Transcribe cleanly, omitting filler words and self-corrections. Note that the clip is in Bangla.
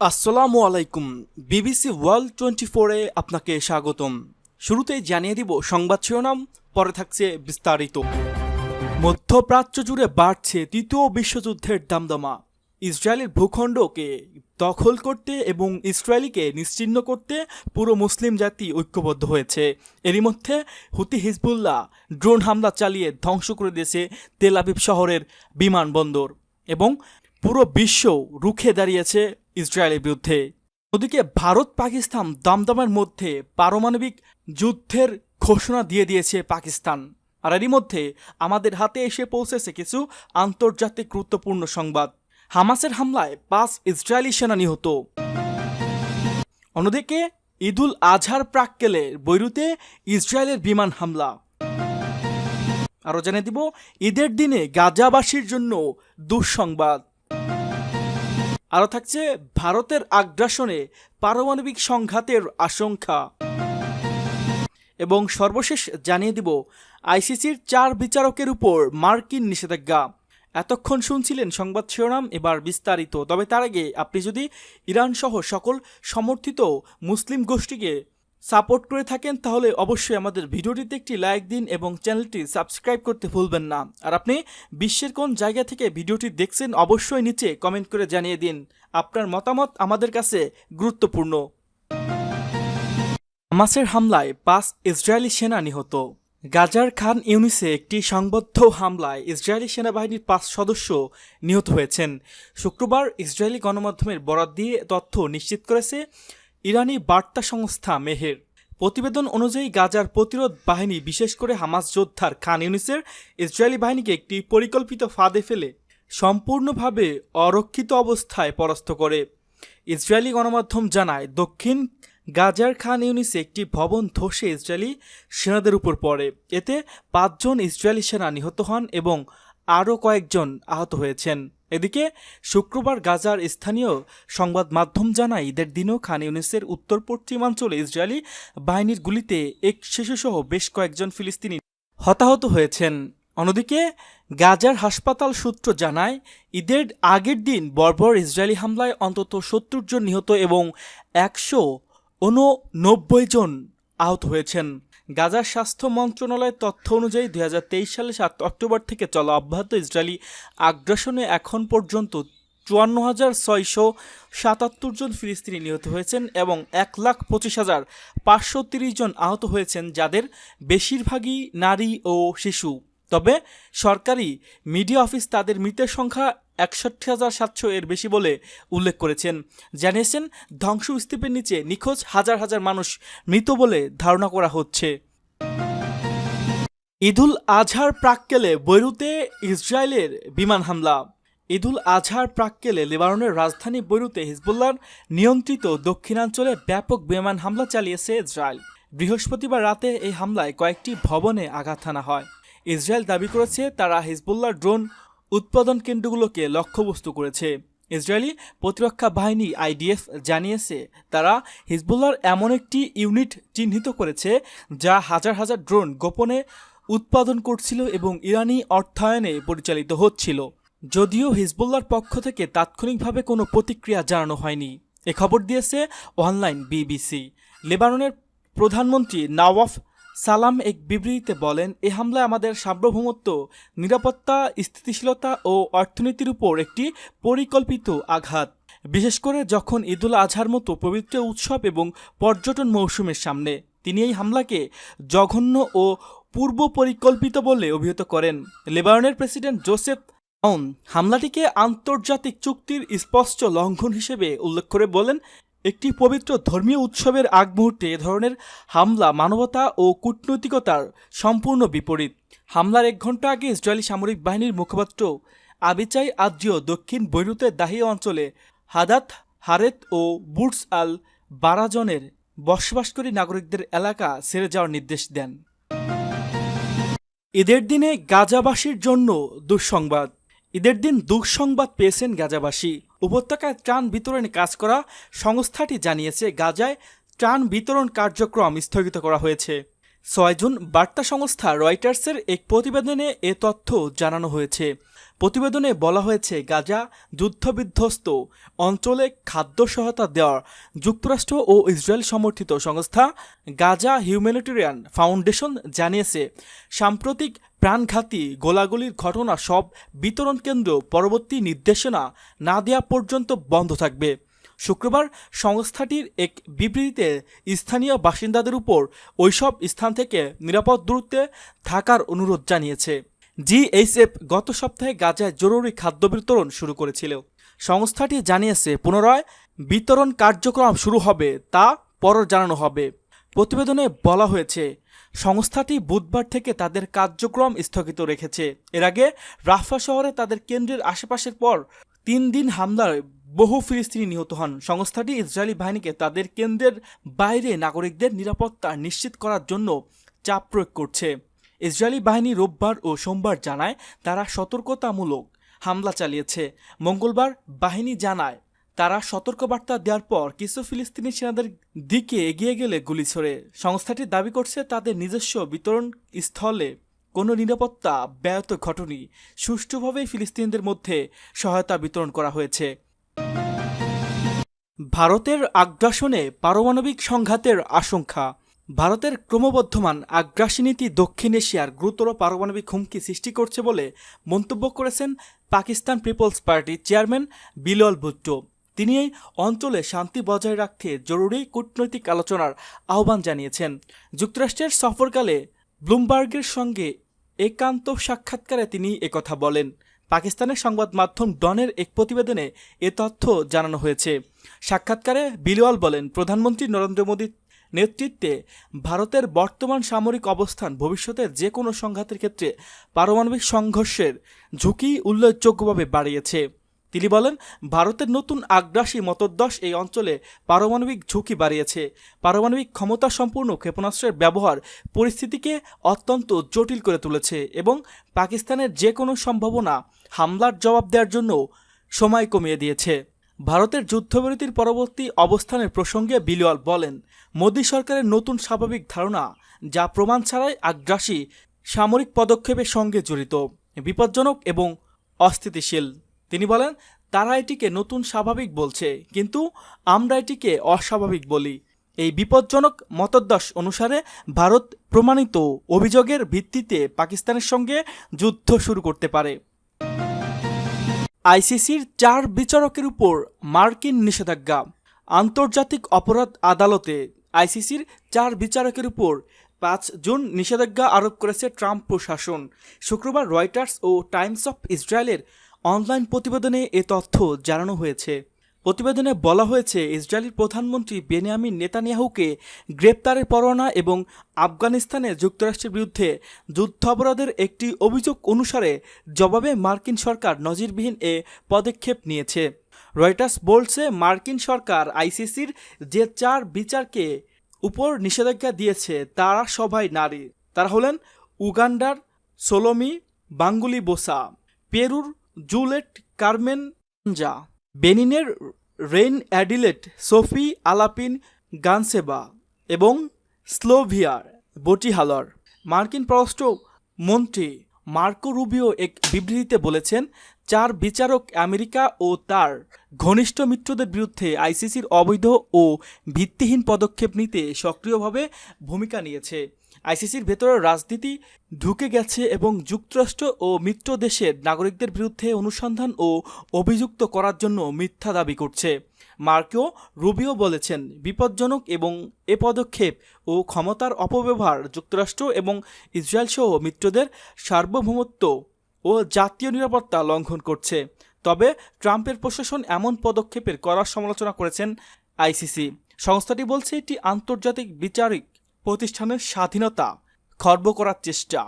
আসসালামু আলাইকুম। বিবিসি ওয়ার্ল্ড 24-এ আপনাকে স্বাগতম। শুরুতেই জানিয়ে দিব সংবাদ শিরোনাম, পরে থাকছে বিস্তারিত। মধ্যপ্রাচ্য জুড়ে বাড়ছে তৃতীয় বিশ্বযুদ্ধের দামদামা। ইসরায়েলের ভূখণ্ডকে দখল করতে এবং ইসরায়েলিকে নিশ্চিহ্ন করতে পুরো মুসলিম জাতি ঐক্যবদ্ধ হয়েছে। এরই মধ্যে হুতি হিজবুল্লাহ ড্রোন হামলা চালিয়ে ধ্বংস করে দিয়েছে তেল আবিব শহরের বিমানবন্দর এবং পুরো বিশ্ব রুখে দাঁড়িয়েছে ইসরায়েলের বিরুদ্ধে। ওদিকে ভারত পাকিস্তান দামদামের মধ্যে পারমাণবিক যুদ্ধের ঘোষণা দিয়ে দিয়েছে পাকিস্তান। আর এরই মধ্যে আমাদের হাতে এসে পৌঁছেছে কিছু আন্তর্জাতিক গুরুত্বপূর্ণ সংবাদ। হামাসের হামলায় 5 ইসরায়েলি সেনা নিহত। অন্যদিকে ঈদুল আজহার প্রাক্কালে বৈরুতে ইসরায়েলের বিমান হামলা। আরও জানিয়ে দিব ঈদের দিনে গাজাবাসীর জন্য দুঃসংবাদ। আরও থাকছে ভারতের আগ্রাসনে পারমাণবিক সংঘাতের আশঙ্কা। এবং সর্বশেষ জানিয়ে দিব আইসিসির 4 বিচারকের উপর মার্কিন নিষেধাজ্ঞা। এতক্ষণ শুনছিলেন সংবাদ শিরোনাম, এবার বিস্তারিত। তবে তার আগে আপনি যদি ইরান সহ সকল সমর্থিত মুসলিম গোষ্ঠীকে সাপোর্ট করে থাকেন তাহলে অবশ্যই আমাদের ভিডিওটিতে একটি লাইক দিন এবং চ্যানেলটি সাবস্ক্রাইব করতে ভুলবেন না। আর আপনি বিশ্বের কোন জায়গা থেকে ভিডিওটি দেখছেন অবশ্যই নিচে কমেন্ট করে জানিয়ে দিন। আপনার মতামত আমাদের কাছে গুরুত্বপূর্ণ। হামাসের হামলায় 5 ইসরায়েলি সেনা নিহত। গাজার খান ইউনিসে একটি সংবদ্ধ হামলায় ইসরায়েলি সেনাবাহিনীর 5 সদস্য নিহত হয়েছেন। শুক্রবার ইসরায়েলি গণমাধ্যমের বরাত দিয়ে তথ্য নিশ্চিত করেছে ইরানি বার্তা সংস্থা মেহের। প্রতিবেদন অনুযায়ী গাজার প্রতিরোধ বাহিনী বিশেষ করে হামাস যোদ্ধার খান ইউনিসের ইসরায়েলি বাহিনীকে একটি পরিকল্পিত ফাঁদে ফেলে সম্পূর্ণভাবে অরক্ষিত অবস্থায় পরাস্ত করে। ইসরায়েলি গণমাধ্যম জানায় দক্ষিণ গাজার খান ইউনিসে একটি ভবন ধসে ইসরায়েলি সেনাদের উপর পড়ে। এতে 5 জন ইসরায়েলি সেনা নিহত হন এবং আরও কয়েকজন আহত হয়েছেন। এদিকে শুক্রবার গাজার স্থানীয় সংবাদ মাধ্যম জানায় ঈদের দিনও খান ইউনিসের উত্তর পশ্চিমাঞ্চলে ইসরায়েলি বাহিনীর গুলিতে এক শিশুসহ বেশ কয়েকজন ফিলিস্তিনি হতাহত হয়েছেন। অন্যদিকে গাজার হাসপাতাল সূত্র জানায় ঈদের আগের দিন বর্বর ইসরায়েলি হামলায় অন্তত 70 জন নিহত এবং 189 জন আহত হয়েছেন। গাজার স্বাস্থ্য মন্ত্রণালয়ের তথ্য অনুযায়ী 2023 সালে 7 অক্টোবর থেকে চলা অব্যাহত ইসরায়েলি আগ্রাসনে এখন পর্যন্ত 54,677 জন ফিলিস্তিনি নিহত হয়েছেন এবং 1,25,530 জন আহত হয়েছেন, যাদের বেশিরভাগই নারী ও শিশু। তবে সরকারি মিডিয়া অফিস তাদের মৃতের সংখ্যা 61,700 এর বেশি বলে উল্লেখ করেছেন। জানিয়েছেন ধ্বংসস্তূপের নিচে নিখোঁজ হাজার হাজার মানুষ মৃত বলে ধারণা করা হচ্ছে। ঈদুল আজহার প্রাক্কালে বৈরুতে ইসরায়েলের বিমান হামলা। ঈদুল আজহার প্রাক্কালে লেবাননের রাজধানী বৈরুতে হিজবুল্লাহর নিয়ন্ত্রিত দক্ষিণাঞ্চলে ব্যাপক বিমান হামলা চালিয়েছে ইসরায়েল। বৃহস্পতিবার রাতে এই হামলায় কয়েকটি ভবনে আঘাত হানা হয়। ইসরায়েল দাবি করেছে তারা হিজবুল্লাহর ড্রোন উৎপাদন কেন্দ্রগুলোকে লক্ষ্যবস্তু করেছে। ইসরায়েলি প্রতিরক্ষা বাহিনী আইডিএফ জানিয়েছে তারা হিজবুল্লাহর এমন একটি ইউনিট চিহ্নিত করেছে যা হাজার হাজার ড্রোন গোপনে উৎপাদন করছিল এবং ইরানি অর্থায়নে পরিচালিত হচ্ছিল। যদিও হিজবুল্লাহর পক্ষ থেকে তাৎক্ষণিকভাবে কোনো প্রতিক্রিয়া জানানো হয়নি। এ খবর দিয়েছে অনলাইন বিবিসি। লেবাননের প্রধানমন্ত্রী নওয়াফ সালাম এক বিবৃতিতে বলেন, এ হামলায় আমাদের সার্বভৌমত্ব, নিরাপত্তা, স্থিতিশীলতা ও অর্থনীতির উপর একটি পরিকল্পিত আঘাত, বিশেষ করে যখন ঈদুল আজহার মতো পবিত্র উৎসব এবং পর্যটন মৌসুমের সামনে। তিনি এই হামলাকে জঘন্য ও পূর্ব পরিকল্পিত বলে অভিহিত করেন। লেবাননের প্রেসিডেন্ট জোসেফ আউন হামলাটিকে আন্তর্জাতিক চুক্তির স্পষ্ট লঙ্ঘন হিসেবে উল্লেখ করে বলেন, একটি পবিত্র ধর্মীয় উৎসবের আগ মুহূর্তে এ ধরনের হামলা মানবতা ও কূটনৈতিকতার সম্পূর্ণ বিপরীত। হামলার 1 ঘণ্টা আগে ইসরায়েলি সামরিক বাহিনীর মুখপাত্র আবিচাই আদ্রিও দক্ষিণ বৈরুতের দাহি অঞ্চলে হাদাত হারেত ও বুটস আল বারাজনের বসবাসকারী নাগরিকদের এলাকা ছেড়ে যাওয়ার নির্দেশ দেন। ঈদের দিনে গাজাবাসীর জন্য দুঃসংবাদ। ঈদের দিন দুঃসংবাদ পেয়েছেন গাজাবাসী। উপত্যকায় ত্রাণ বিতরণে কাজ করা সংস্থাটি জানিয়েছে গাজায় ত্রাণ বিতরণ কার্যক্রম স্থগিত করা হয়েছে। 6 জুন বার্তা সংস্থা রয়টার্সের এক প্রতিবেদনে এ তথ্য জানানো হয়েছে। প্রতিবেদনে বলা হয়েছে, গাজা যুদ্ধবিধ্বস্ত অঞ্চলে খাদ্য সহায়তা দেওয়ার যুক্তরাষ্ট্র ও ইসরায়েল সমর্থিত সংস্থা গাজা হিউম্যানিটেরিয়ান ফাউন্ডেশন জানিয়েছে, সাম্প্রতিক প্রাণঘাতী গোলাগুলির ঘটনা সব বিতরণ কেন্দ্র পরবর্তী নির্দেশনা না দেওয়া পর্যন্ত বন্ধ থাকবে। শুক্রবার সংস্থাটির এক বিবৃতিতে স্থানীয় বাসিন্দাদের উপর ওইসব স্থান থেকে নিরাপদ দূরত্বে থাকার অনুরোধ জানিয়েছে। জিএইচএফ গত সপ্তাহে গাজায় জরুরি খাদ্য বিতরণ শুরু করেছিল। সংস্থাটি জানিয়েছে, পুনরায় বিতরণ কার্যক্রম শুরু হবে তা পরে জানানো হবে। প্রতিবেদনে বলা হয়েছে, সংস্থাটি বুধবার থেকে তাদের কার্যক্রম স্থগিত রেখেছে। এর আগে রাফা শহরে তাদের কেন্দ্রের আশেপাশের পর 3 দিন হামলায় বহু ফিলিস্তিনি নিহত হন। সংস্থাটি ইসরায়েলি বাহিনীকে তাদের কেন্দ্রের বাইরে নাগরিকদের নিরাপত্তা নিশ্চিত করার জন্য চাপ প্রয়োগ করছে। ইসরায়েলি বাহিনী রোববার ও সোমবার জানায় তারা সতর্কতামূলক হামলা চালিয়েছে। মঙ্গলবার বাহিনী জানায় তারা সতর্কবার্তা দেওয়ার পর কিছু ফিলিস্তিনি সেনাদের দিকে এগিয়ে গেলে গুলি ছোড়ে। সংস্থাটি দাবি করছে, তাদের নিজস্ব বিতরণ স্থলে কোনো নিরাপত্তা ব্যাহত ঘটেনি। সুষ্ঠুভাবেই ফিলিস্তিনিদের মধ্যে সহায়তা বিতরণ করা হয়েছে। ভারতের আগ্রাসনে পারমাণবিক সংঘাতের আশঙ্কা। ভারতের ক্রমবর্ধমান আগ্রাসী নীতি দক্ষিণ এশিয়ার গুরুতর পারমাণবিক হুমকি সৃষ্টি করছে বলে মন্তব্য করেছেন পাকিস্তান পিপলস পার্টির চেয়ারম্যান বিলাল ভুট্টো। তিনি এই অঞ্চলে শান্তি বজায় রাখতে জরুরি কূটনৈতিক আলোচনার আহ্বান জানিয়েছেন। যুক্তরাষ্ট্রের সফরকালে ব্লুমবার্গের সঙ্গে একান্ত সাক্ষাৎকারে তিনি একথা বলেন। পাকিস্তানের সংবাদ মাধ্যম ডনের এক প্রতিবেদনে এ তথ্য জানানো হয়েছে। সাক্ষাৎকারে বিলাল বলেন, প্রধানমন্ত্রী নরেন্দ্র মোদীর নেতৃত্বে ভারতের বর্তমান সামরিক অবস্থান ভবিষ্যতের যে কোনো সংঘাতের ক্ষেত্রে পারমাণবিক সংঘর্ষের ঝুঁকি উল্লেখযোগ্যভাবে বাড়িয়েছে। তিনি বলেন, ভারতের নতুন আগ্রাসী মতোদ্দেশ এই অঞ্চলে পারমাণবিক ঝুঁকি বাড়িয়েছে। পারমাণবিক ক্ষমতা সম্পূর্ণ ক্ষেপণাস্ত্রের ব্যবহার পরিস্থিতিকে অত্যন্ত জটিল করে তুলেছে এবং পাকিস্তানের যে কোনো সম্ভাবনা হামলার জবাব দেওয়ার জন্য সময় কমিয়ে দিয়েছে। ভারতের যুদ্ধবিরতির পরবর্তী অবস্থানের প্রসঙ্গে বিলাল বলেন, মোদী সরকারের নতুন স্বাভাবিক ধারণা, যা প্রমাণ ছাড়াই আগ্রাসী সামরিক পদক্ষেপের সঙ্গে জড়িত, বিপজ্জনক এবং অস্থিতিশীল। তিনি বলেন, তারা এটিকে নতুন স্বাভাবিক বলছে, কিন্তু আমরা এটিকে অস্বাভাবিক বলি। এই বিপজ্জনক মতোদ্দেশ অনুসারে ভারত প্রমাণিত অভিযোগের ভিত্তিতে পাকিস্তানের সঙ্গে যুদ্ধ শুরু করতে পারে। আইসিসির 4 বিচারকের উপর মার্কিন নিষেধাজ্ঞা। আন্তর্জাতিক অপরাধ আদালতে আইসিসির 4 বিচারকের উপর 5 জুন নিষেধাজ্ঞা আরোপ করেছে ট্রাম্প প্রশাসন। শুক্রবার রয়টার্স ও টাইমস অফ ইসরায়েলের অনলাইন প্রতিবেদনে এ তথ্য জানানো হয়েছে। প্রতিবেদনে বলা হয়েছে, ইসরায়েলের প্রধানমন্ত্রী বেনিয়ামিন নেতানিয়াহুকে গ্রেপ্তারের পরোয়ানা এবং আফগানিস্তানে যুক্তরাষ্ট্রের বিরুদ্ধে যুদ্ধাপরাধের একটি অভিযোগ অনুসারে জবাবে মার্কিন সরকার নজিরবিহীন এ পদক্ষেপ নিয়েছে। রয়টার্স বলছে, মার্কিন সরকার আইসিসির যে 4 বিচারকে উপর নিষেধাজ্ঞা দিয়েছে তারা সবাই নারী। তারা হলেন উগান্ডার সোলোমি বাঙ্গুলিবোসা, পেরুর জুলেট কারমেনজা, বেনিনের রেইন অ্যাডিলেট সোফি আলাপিন গানসেবা এবং স্লোভিয়ার বটিহালর। মার্কিন পররাষ্ট্র মন্ত্রী মার্কো রুবিও এক বিবৃতিতে বলেছেন, 4 বিচারক আমেরিকা ও তার ঘনিষ্ঠ মিত্রদের বিরুদ্ধে আইসিসির অবৈধ ও ভিত্তিহীন পদক্ষেপ নিতে সক্রিয়ভাবে ভূমিকা নিয়েছে। আইসিসির ভেতরে রাজনীতি ঢুকে গেছে এবং যুক্তরাষ্ট্র ও মিত্র দেশের নাগরিকদের বিরুদ্ধে অনুসন্ধান ও অভিযুক্ত করার জন্য মিথ্যা দাবি করছে। মার্কো রুবিও বলেছেন, বিপজ্জনক এবং এ পদক্ষেপ ও ক্ষমতার অপব্যবহার যুক্তরাষ্ট্র এবং ইসরায়েল সহ মিত্রদের সার্বভৌমত্ব ও জাতীয় নিরাপত্তা লঙ্ঘন করছে। তবে ট্রাম্পের প্রশাসন এমন পদক্ষেপের কড়া সমালোচনা করেছেন আইসিসি। সংস্থাটি বলছে, এটি আন্তর্জাতিক বিচারিক প্রতিষ্ঠানের স্বাধীনতা খর্ব করার চেষ্টা।